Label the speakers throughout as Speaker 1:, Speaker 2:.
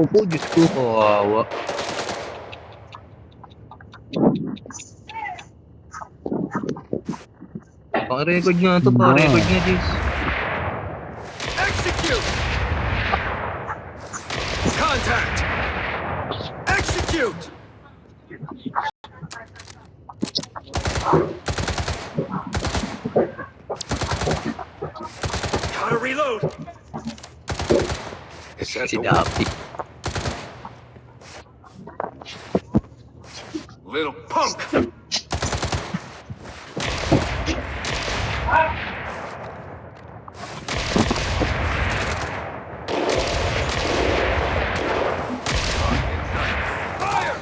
Speaker 1: Opo, Diyos ko, kawawa. Pang-record nga ito, pang-record nga, Diyos.
Speaker 2: Execute! Contact! Execute! Gotta reload! Is that
Speaker 1: Si
Speaker 2: the one?
Speaker 1: Daphne.
Speaker 2: Little punk! Fire!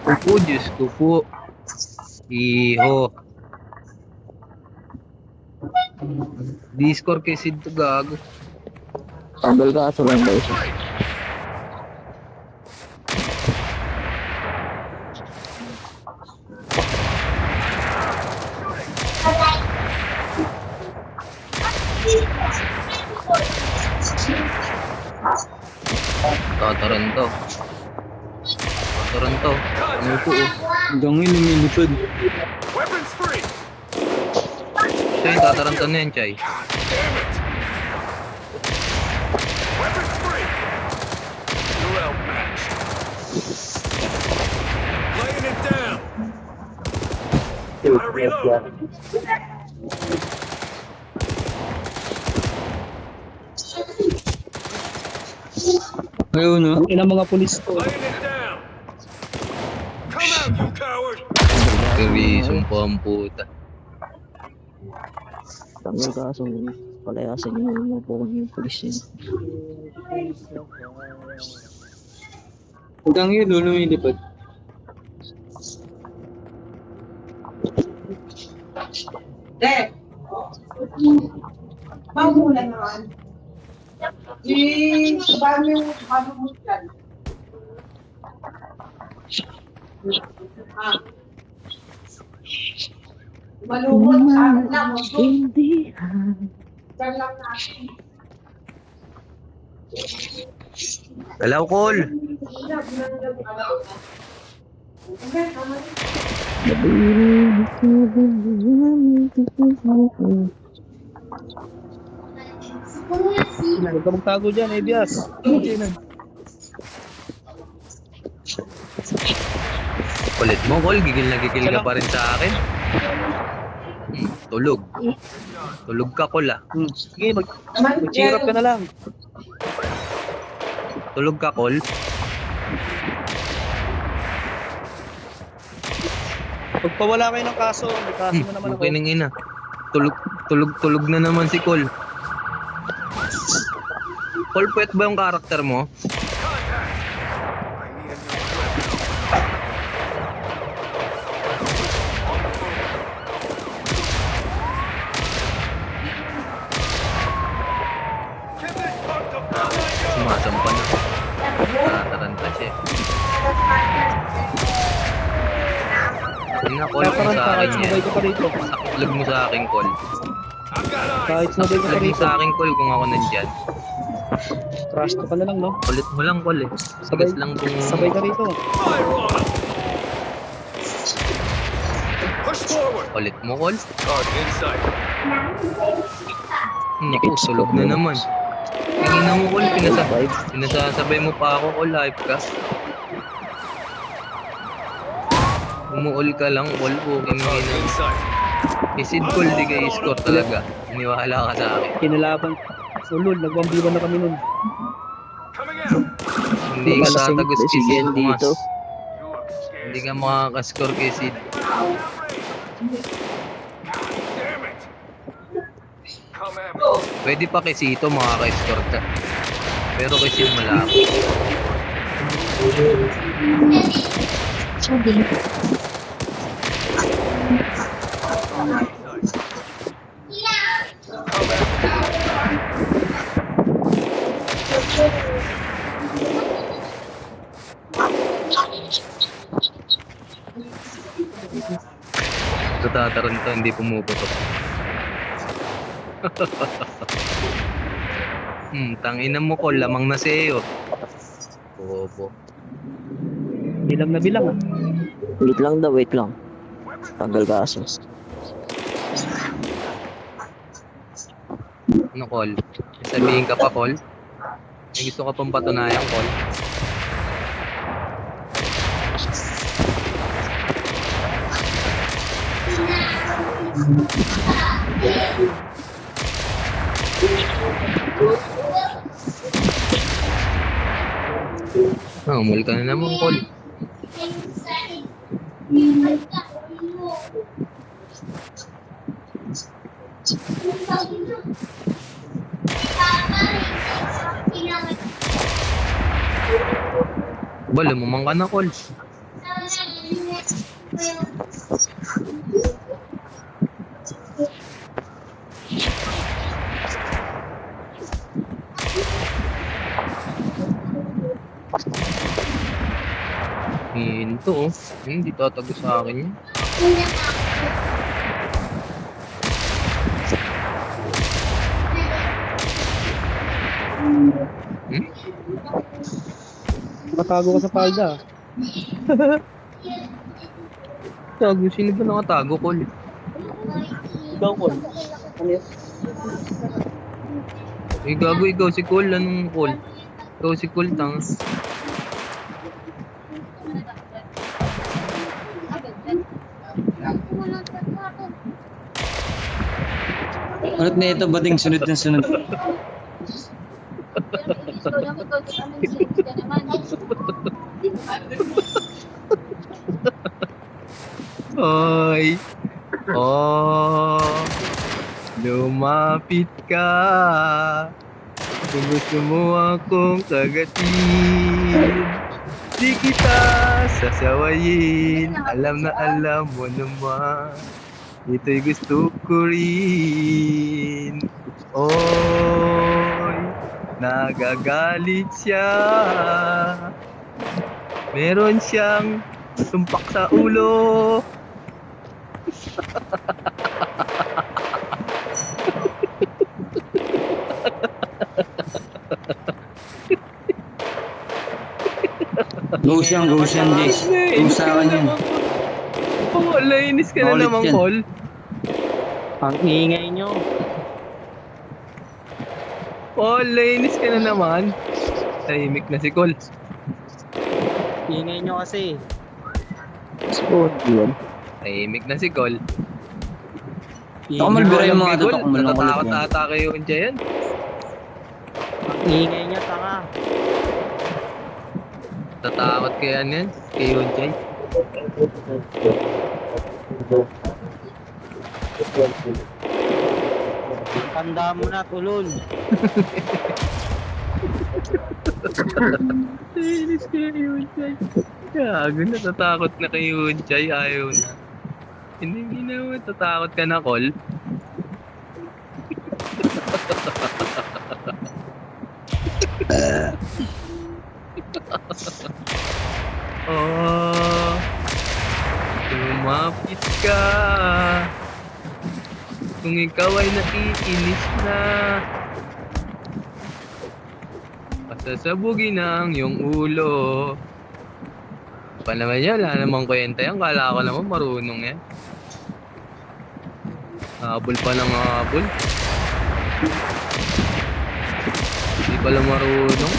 Speaker 1: Opo, Diyos ko po. Iho. Discord kay Sid to gago.
Speaker 3: Tanggal ka aso lang daw siya.
Speaker 1: Tataran to. Tataran to. Ano po oh.
Speaker 3: Hanggang ngayon lumilipad.
Speaker 2: Weapons free!
Speaker 1: Siya yung tataranta na yan, Chay.
Speaker 2: God damn it! Weapons free! You're outmatched. Laying it down! Gotta reload!
Speaker 3: Ayun no? Ilang mga pulis to.
Speaker 2: Laying it down! Come out, you coward!
Speaker 1: Servisong po ang puta.
Speaker 3: Tanggal ka aso. Palayasin yung mga po yung pulis yun. Hanggang ngayon lumilipad.
Speaker 4: Dek! Mahula naman. Bago mo dyan. Ah. Malumot sa akin lang. Diyan lang natin.
Speaker 1: Galaw, Col!
Speaker 3: Huwag ka magtago dyan, Ebias.
Speaker 1: Kulit mo, Col. Gigil na gigil ka pa rin sa akin. Tulog. Tulog ka, Col ah.
Speaker 3: Sige, mag-cheer up ka na lang.
Speaker 1: Tulog ka, Col.
Speaker 3: Pagpawala kayo ng kaso, may kaso na naman ako.
Speaker 1: Okay nang ina. Tulog na naman si Col. Col, puwet ba yung karakter mo? Sumasampa na. Tataranta siya. Hindi na, Col, kung sa akin yan.
Speaker 3: Sumabay ka pa rito.
Speaker 1: Sakitlog mo sa akin, Col.
Speaker 3: Kahit sumabay ka pa
Speaker 1: Sakitlog mo
Speaker 3: rito.
Speaker 1: sa akin, Col, kung ako nandyan.
Speaker 3: Trust ka na lang, no?
Speaker 1: Kulit mo lang, Col eh.
Speaker 3: Sabay,
Speaker 1: Tigas lang kung...
Speaker 3: sabay ka rito.
Speaker 2: Fire on 'em! Push forward!
Speaker 1: Kulit mo, Col.
Speaker 2: Target inside.
Speaker 1: Naku, sulog na naman. Kanina mo, Col, pinasasabay mo pa ako, Col, hype ka. Umuol ka lang, Col, booking
Speaker 2: Target
Speaker 1: na.
Speaker 2: inside.
Speaker 1: Isid, Col, di kayo score talaga. Iniwala ka sa akin.
Speaker 3: Kinalaban. Ulul, nagwambiwan na kami nun.
Speaker 2: Coming out!
Speaker 1: Hindi ka tatagos kay Sid, Mas.
Speaker 2: You look
Speaker 1: Hindi
Speaker 2: scared.
Speaker 1: ka makakascore kay Sid.
Speaker 2: God damn it! Come at me.
Speaker 1: Pwede pa kay Sito makaka-score ka. Pero kay Sid malabo. to, hindi pumuputok. Tangina mo ko, lamang na sa'yo. Bobo.
Speaker 3: Bilang na bilang ah. Wait lang daw, wait lang. Tagal kaso.
Speaker 1: Ano, Col? Sabihin ka pa, Col? May gusto ka pang patunayan, Col? Umul ka na naman, Col. Ba, lumamang ka na, Col. Hinto, oh. Hindi tatago sa akin yun.
Speaker 3: Matago ka sa palda.
Speaker 1: Tago, sino ba nakatago, Col?
Speaker 3: Ikaw, Col. Ano yun?
Speaker 1: Eh, gago, ikaw si Col. Anong Col? Ikaw si Col, tang.
Speaker 5: Ano't na ito, bating sunod na sunod.
Speaker 1: Oy. Oh. Lumapit ka. Kung gusto mo akong kagatin, di kita sasawayin. Alam na alam mo naman, ito'y gusto ko rin. Oy, nagagalit siya. Meron siyang tumpak sa ulo.
Speaker 5: Ghost yan, Jace. Ghost sa akin yan.
Speaker 1: Oh, lainis ka na
Speaker 5: Makulit
Speaker 1: naman,
Speaker 5: yan.
Speaker 1: Col.
Speaker 3: Ang ingay nyo.
Speaker 1: Oh, lainis ka na naman. Tahimik na si Col.
Speaker 3: Ingay nyo kasi.
Speaker 6: Spawn yun.
Speaker 1: Tahimik na si Col.
Speaker 5: Ako malbira yung mga
Speaker 1: Col,
Speaker 5: tutok mo lang kulit
Speaker 1: natatakot
Speaker 5: yan.
Speaker 1: na atake yung dyan.
Speaker 3: Ang ingay nyo, tanga.
Speaker 1: Natatakot kaya yan. Kay Yunjay.
Speaker 3: Tanda mo na, tulol.
Speaker 1: Lainis kaya Yunjay. Gago, natatakot na kay Yunjay. Ayaw na. Hindi na natatakot ka na, Col. Oh, lumapit ka. Kung ikaw ay naiinis na, pasasabugin ang iyong ulo. Pa naman yan, wala namang kwenta yan. Kala ko naman marunong yan. Habol pa ng habol. Hindi pala marunong.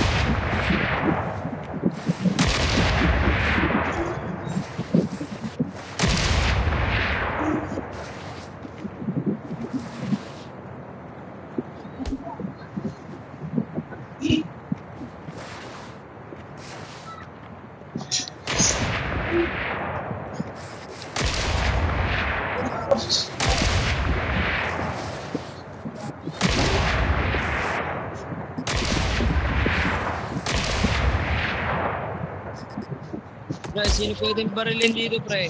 Speaker 5: Pre, sino pwedeng barilin dito, pre?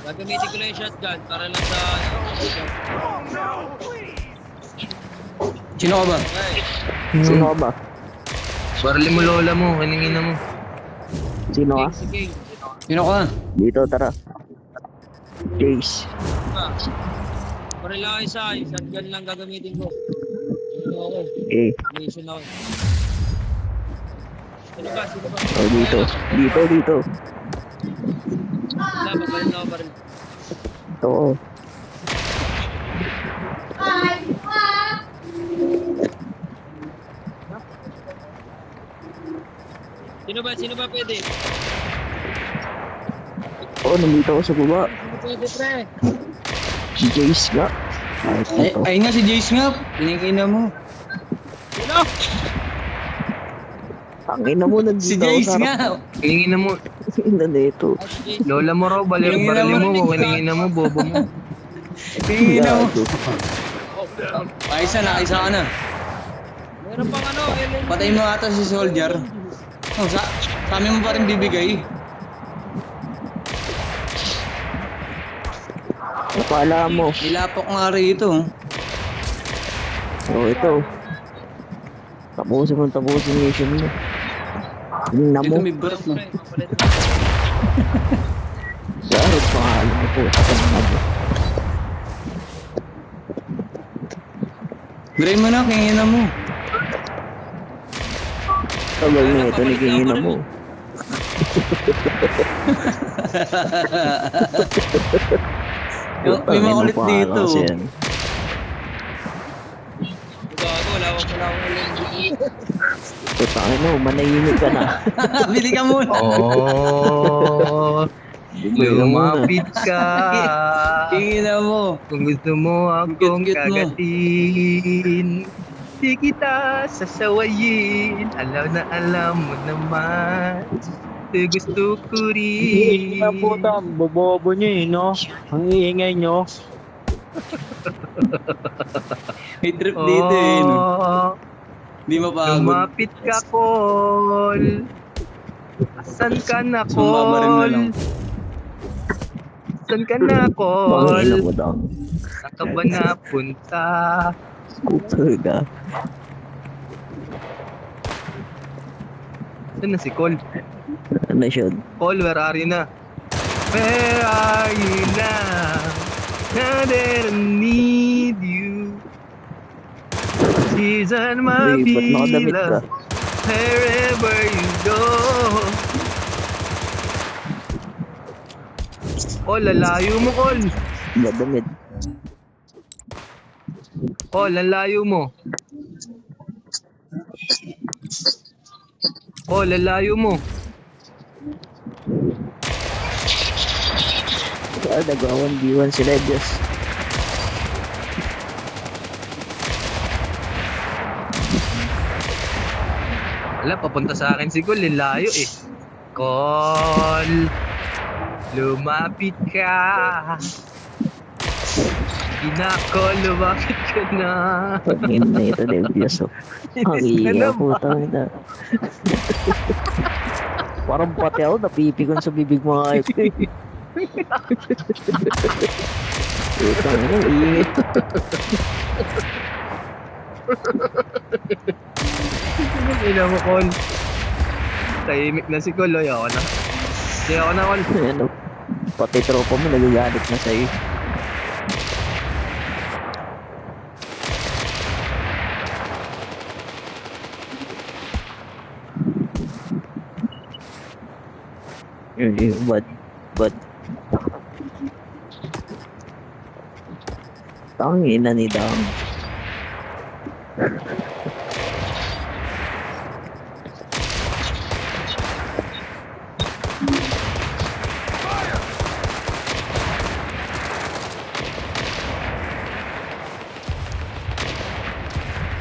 Speaker 5: Gagamitin ko lang yung shotgun para lang sa... Sino ka ba?
Speaker 6: Sino ka ba?
Speaker 1: Barili mo lola mo, kiningin mo.
Speaker 6: Sino ka?
Speaker 5: Sino ka?
Speaker 6: Dito, tara. Jace.
Speaker 5: ba? Baril lang isa, shotgun lang gagamitin ko. Ano ako?
Speaker 6: Okay.
Speaker 5: Mission ako. Sino ba? Sino ba?
Speaker 6: Oh, dito. Dito.
Speaker 5: Wala, baril na ako, baril.
Speaker 6: Oo.
Speaker 5: Sino ba pwede?
Speaker 6: Oo, nandito ako sa baba.
Speaker 5: Sino pwede, pre?
Speaker 6: Si Jace nga. Ay, ito.
Speaker 7: Ay nga si Jace nga. Pinakina mo.
Speaker 5: Sino?
Speaker 6: Tangin na mo, nandito
Speaker 7: Si
Speaker 6: ako
Speaker 7: Jace
Speaker 6: sa
Speaker 7: nga.
Speaker 1: Hiningin na mo.
Speaker 6: Nandito.
Speaker 5: Ah, si Jason.
Speaker 1: Lola mo raw,
Speaker 7: Hiningin na
Speaker 1: barili
Speaker 7: mo.
Speaker 1: mo, hiningin na mo, bobo mo.
Speaker 7: Pinakina mo.
Speaker 6: Gago.
Speaker 7: Ayos ka na.
Speaker 5: Meron pang ano, Ellen.
Speaker 7: Patay mo ata si Soldier. Oh, sa amin mo pa rin bibigay.
Speaker 6: Napala mo.
Speaker 7: Nilapok nga rito.
Speaker 6: Oo, ito. Tapusin yung mission mo. Tingnan
Speaker 7: Dito
Speaker 6: mo.
Speaker 7: may barat no.
Speaker 5: Pre, mapalit.
Speaker 6: Garot pangalan mo po. Tingnan mo.
Speaker 7: Gray mo na, kingin na mo.
Speaker 6: Tagal na ito, nagingin na mo.
Speaker 7: May makulit dito.
Speaker 5: Gago, wala akong Ellen.
Speaker 6: Putangin mo, manahimik ka na.
Speaker 7: Bili ka muna.
Speaker 1: Oh, lumapit ka.
Speaker 7: Kingin na mo.
Speaker 1: Kung gusto mo akong
Speaker 7: Cute mo.
Speaker 1: kagatin, di kita sasawayin. Alam mo naman, gusto ko rin.
Speaker 3: Na puta, bobobo nyo eh, no? Ang iingay nyo.
Speaker 7: May trip dito eh. No?
Speaker 1: Oh,
Speaker 7: Di mapagod.
Speaker 1: lumapit ka, Col. Asan ka na,
Speaker 7: Sumbabaril na lang.
Speaker 1: Col? Asan ka na,
Speaker 6: Pangina mo
Speaker 1: Col?
Speaker 6: daw.
Speaker 1: Saan ka ba napunta?
Speaker 6: Scooter ka.
Speaker 1: Saan na si Col?
Speaker 6: Ano siya?
Speaker 1: Col, where are you na? Where are you now? Now that I need you. Season my
Speaker 6: Uy, ba't nakadamit ka?
Speaker 1: love wherever you go. Oh, lalayo mo, Col.
Speaker 6: Nadamit.
Speaker 1: Oh, lalayo mo. Oh, lalayo mo.
Speaker 6: Nagawan D1 sila, Diyos.
Speaker 1: Wala, papunta sa akin si Col, layo eh. Col, lumapit ka. Col, lumapit ka na.
Speaker 6: Pagin na ito, Diyos. Ang iya, putang ina. Parang pati ako, napipikon sa bibig mga ayos ko eh. Putang ina, iingit.
Speaker 1: Ina mo, Col. Tahimik na si Col, ayoko na. Ayoko na, Col.
Speaker 6: Ano, pati tropa mo nagagalit na sa'yo. But tangina ni Dang.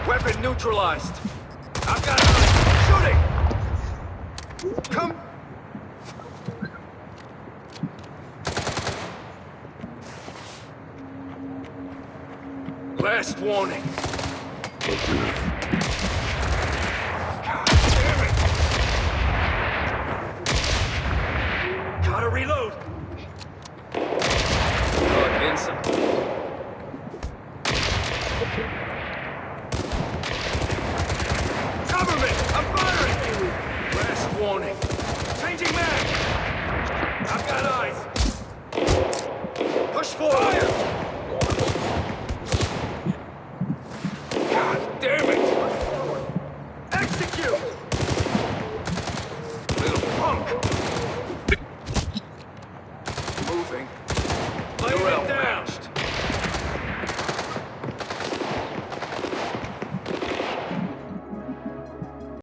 Speaker 2: Weapon neutralized. I've got shooting. Come. Last warning. God damn it. Gotta reload. Oh, Vincent. Cover me! I'm firing! Last warning. Changing mag! I've got eyes! Push forward! Fire! moving. Laying it